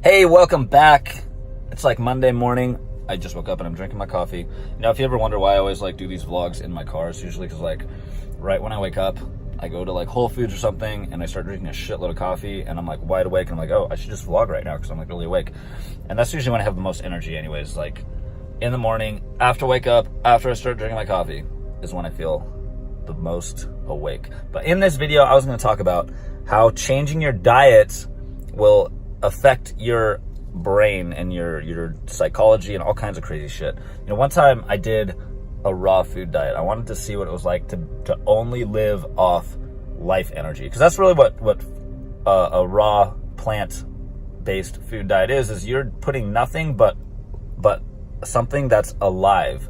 Hey, welcome back. It's like Monday morning. I just woke up and I'm drinking my coffee. You know, if you ever wonder why I always do these vlogs in my car, it's usually because right when I wake up, I go to Whole Foods or something and I start drinking a shitload of coffee and I'm wide awake and I'm oh, I should just vlog right now because I'm really awake. And that's usually when I have the most energy anyways. In the morning, after I wake up, after I start drinking my coffee is when I feel the most awake. But in this video, I was going to talk about how changing your diet will affect your brain and your psychology and all kinds of crazy shit. You know, one time I did a raw food diet. I wanted to see what it was like to only live off life energy, because that's really what a raw plant-based food diet is you're putting nothing but something that's alive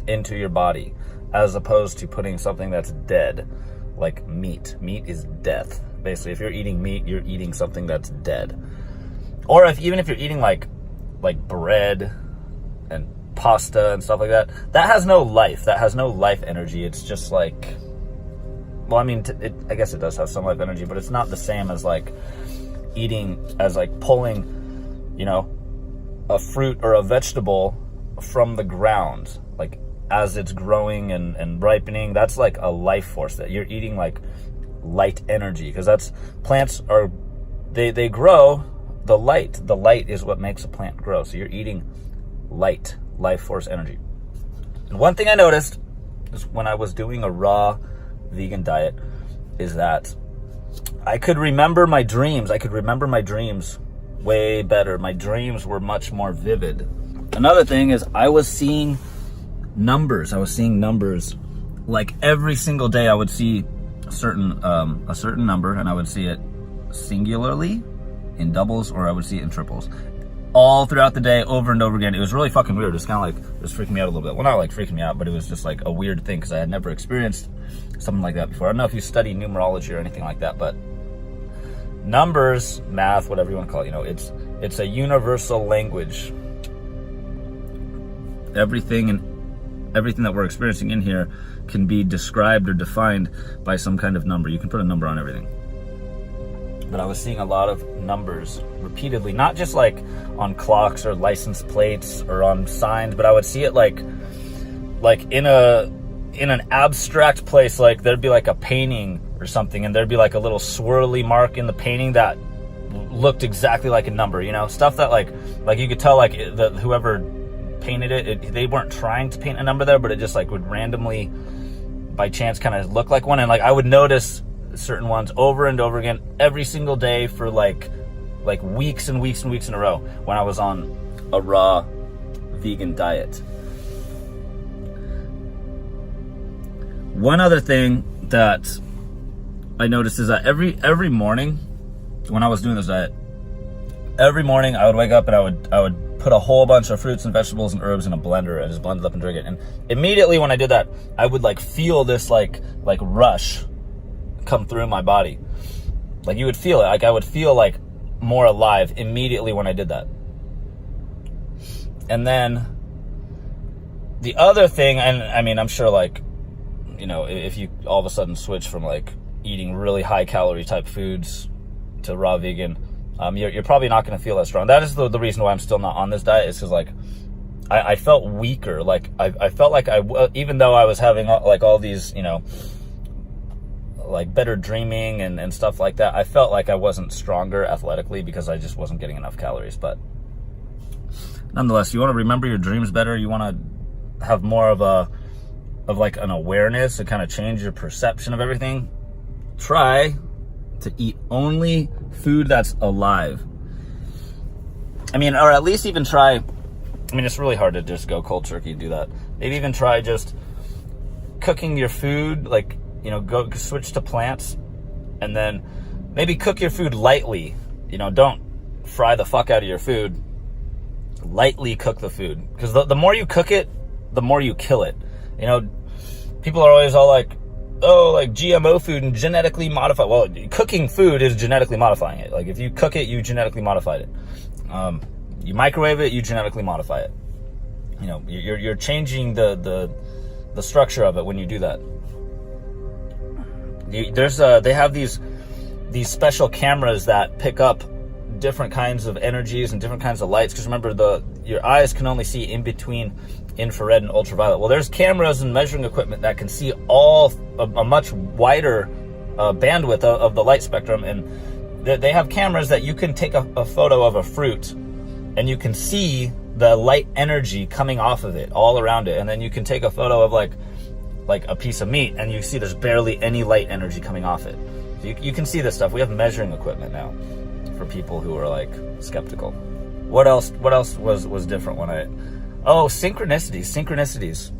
into your body, as opposed to putting something that's dead, like meat. Meat is death. Basically, if you're eating meat, you're eating something that's dead. Or even if you're eating like bread and pasta and stuff like that, that has no life. That has no life energy. It's just I guess it does have some life energy, but it's not the same as eating, as pulling, a fruit or a vegetable from the ground, as it's growing and ripening. That's a life force that you're eating, light energy, because that's plants are they grow. The light is what makes a plant grow. So you're eating light force energy. And one thing I noticed is when I was doing a raw vegan diet is that I could remember my dreams. I could remember my dreams way better. My dreams were much more vivid. Another thing is I was seeing numbers. Every single day I would see a certain number, and I would see it singularly, in doubles, or I would see it in triples, all throughout the day, over and over again. It was really fucking weird. It was kind of it was freaking me out a little bit. Well, not freaking me out, but it was just a weird thing because I had never experienced something like that before. I don't know if you study numerology or anything like that, but numbers, math, whatever you want to call it, it's a universal language. Everything that we're experiencing in here can be described or defined by some kind of number. You can put a number on everything. But I was seeing a lot of numbers repeatedly, not just on clocks or license plates or on signs, but I would see it in an abstract place. There'd be a painting or something, and there'd be a little swirly mark in the painting that looked exactly like a number. Stuff that you could tell whoever painted it, they weren't trying to paint a number there, but it just would randomly, by chance, kind of look like one. And I would notice certain ones over and over again every single day for weeks and weeks and weeks in a row when I was on a raw vegan diet. One other thing that I noticed is that every morning when I was doing this diet, every morning I would wake up and I would put a whole bunch of fruits and vegetables and herbs in a blender and just blend it up and drink it. And immediately when I did that, I would feel this rush come through my body. You would feel it. I would feel more alive immediately when I did that. And then the other thing, and I'm sure if you all of a sudden switch from eating really high calorie type foods to raw vegan, you're probably not going to feel that strong. That is the reason why I'm still not on this diet, is because I felt weaker. I felt even though I was having all these, better dreaming and stuff like that, I felt I wasn't stronger athletically because I just wasn't getting enough calories. But nonetheless, you want to remember your dreams better. You want to have more of an awareness to kind of change your perception of everything. Try to eat only food that's alive. Or at least even try, it's really hard to just go cold turkey and do that. Maybe even try just cooking your food, go switch to plants, and then maybe cook your food lightly. Don't fry the fuck out of your food. Lightly cook the food, because the more you cook it, the more you kill it. People are always all GMO food and genetically modified. Well, cooking food is genetically modifying it. If you cook it, you genetically modified it. You microwave it, you genetically modify it. You're changing the structure of it when you do that. They have these special cameras that pick up different kinds of energies and different kinds of lights, because remember, your eyes can only see in between infrared and ultraviolet. Well, there's cameras and measuring equipment that can see a much wider bandwidth of the light spectrum, and they have cameras that you can take a photo of a fruit and you can see the light energy coming off of it all around it, and then you can take a photo of like a piece of meat and you see there's barely any light energy coming off it. So you can see this stuff. We have measuring equipment now for people who are like skeptical. What else was different when synchronicities.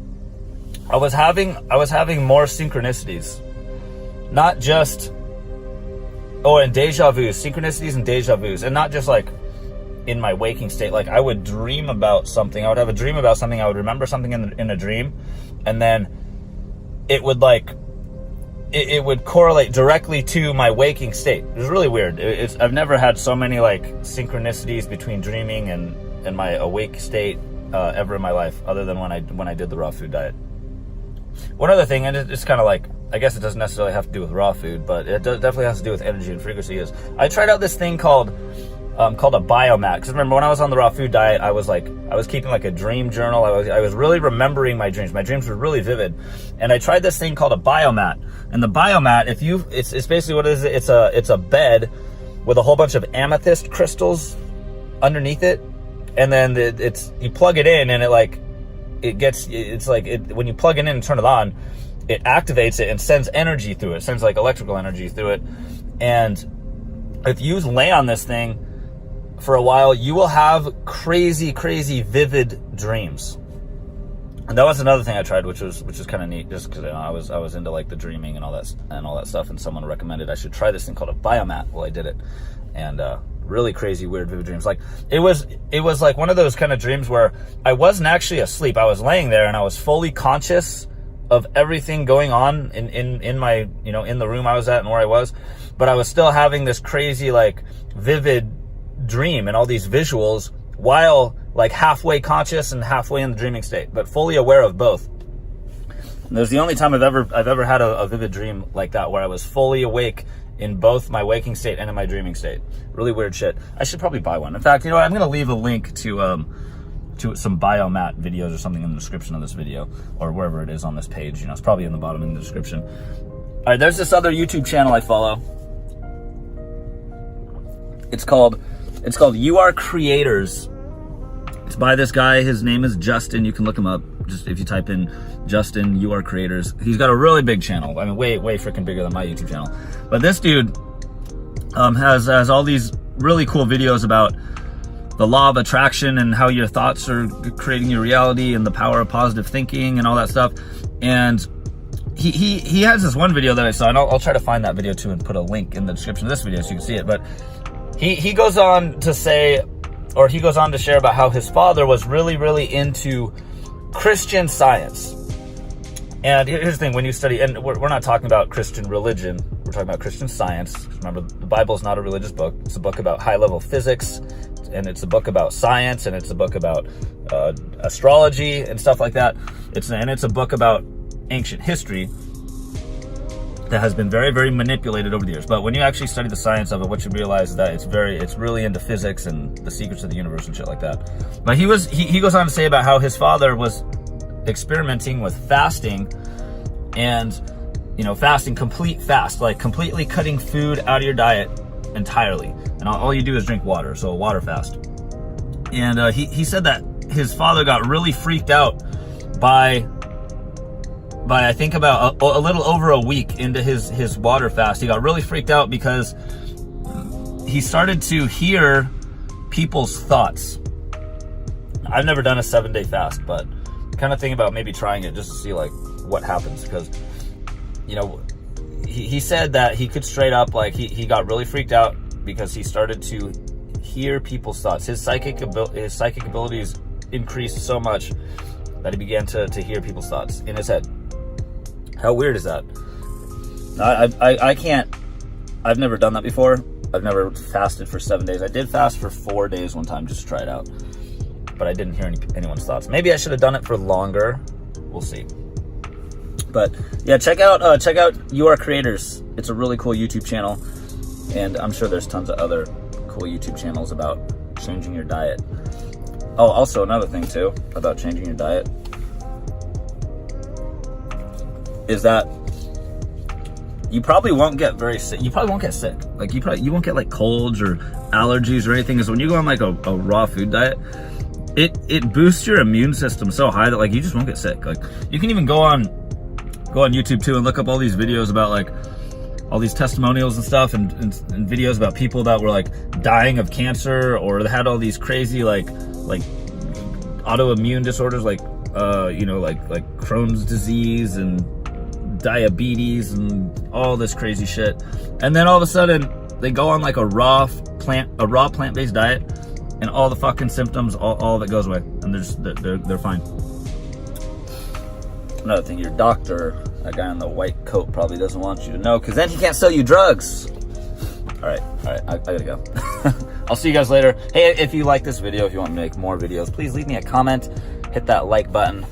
I was having more synchronicities. Not just and deja vus, synchronicities and deja vus, and not just like in my waking state. Like I would dream about something. I would have a dream about something. I would remember something in a dream, and then it would it would correlate directly to my waking state. It was really weird. I've never had so many like synchronicities between dreaming and my awake state ever in my life, other than when I did the raw food diet. One other thing, and it's kind of like, I guess it doesn't necessarily have to do with raw food, but it definitely has to do with energy and frequency, is I tried out this thing called a biomat. Because remember, when I was on the raw food diet, I was keeping like a dream journal. I was really remembering my dreams. My dreams were really vivid. And I tried this thing called a biomat. And the biomat, it's basically what it is. It's a bed with a whole bunch of amethyst crystals underneath it. And then you plug it in, and when you plug it in and turn it on, it activates it and sends energy through it. Sends like electrical energy through it. And if you lay on this thing for a while, you will have crazy, crazy vivid dreams. And that was another thing I tried, which was kind of neat, just because I was into like the dreaming and all that stuff, and someone recommended I should try this thing called a biomat. Well, I did it, and really crazy, weird, vivid dreams. Like it was like one of those kind of dreams where I wasn't actually asleep. I was laying there and I was fully conscious of everything going on in my, in the room I was at and where I was, but I was still having this crazy, like vivid dream and all these visuals while like halfway conscious and halfway in the dreaming state, but fully aware of both. And it was the only time I've ever had a vivid dream like that, where I was fully awake in both my waking state and in my dreaming state. Really weird shit. I should probably buy one. In fact, I'm going to leave a link to some biomat videos or something in the description of this video, or wherever it is on this page. It's probably in the bottom in the description. All right, there's this other YouTube channel I follow. It's called You Are Creators. It's by this guy. His name is Justin. You can look him up. Just if you type in Justin, You Are Creators. He's got a really big channel. I mean, way freaking bigger than my YouTube channel. But this dude has all these really cool videos about the law of attraction and how your thoughts are creating your reality, and the power of positive thinking and all that stuff. And he has this one video that I saw, and I'll try to find that video too and put a link in the description of this video so you can see it. But he goes on to say, or he goes on to share about how his father was really, really into Christian Science. And here's the thing, when you study, and we're not talking about Christian religion, we're talking about Christian Science. Remember, the Bible is not a religious book. It's a book about high-level physics, and it's a book about science, and it's a book about astrology and stuff like that. It's a book about ancient history that has been very, very manipulated over the years. But when you actually study the science of it, what you realize is that it's really into physics and the secrets of the universe and shit like that. But he goes on to say about how his father was experimenting with fasting, and fasting, complete fast, like completely cutting food out of your diet entirely, and all you do is drink water, so a water fast. And he said that his father got really freaked out by I think about a little over a week into his water fast. He got really freaked out because he started to hear people's thoughts. I've never done a 7-day fast, but kind of thinking about maybe trying it just to see like what happens, because he said that he could straight up, like he got really freaked out because he started to hear people's thoughts. His psychic abilities increased so much that he began to hear people's thoughts in his head. How weird is that? I can't, I've never done that before. I've never fasted for 7 days. I did fast for 4 days one time just to try it out, but I didn't hear anyone's thoughts. Maybe I should have done it for longer. We'll see. But yeah, check out You Are Creators. It's a really cool YouTube channel, and I'm sure there's tons of other cool cool YouTube channels about changing your diet. Oh, also another thing too about changing your diet is that you probably won't get very sick. You probably won't get sick. Like you won't get like colds or allergies or anything. Because when you go on like a raw food diet, it boosts your immune system so high that like you just won't get sick. Like you can even go on YouTube too and look up all these videos about like all these testimonials and stuff and videos about people that were like dying of cancer or they had all these crazy like autoimmune disorders like like Crohn's disease and diabetes and all this crazy shit. And then all of a sudden they go on like a raw plant-based diet and all the fucking symptoms, all of it goes away and they're fine. Another thing, your doctor, that guy in the white coat, probably doesn't want you to know because then he can't sell you drugs. All right, I gotta go. I'll see you guys later. Hey, if you like this video, if you want me to make more videos, please leave me a comment, hit that like button.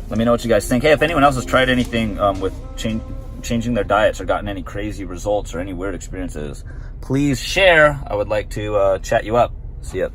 Let me know what you guys think. Hey, if anyone else has tried anything with changing their diets or gotten any crazy results or any weird experiences, please share. I would like to chat you up. See ya.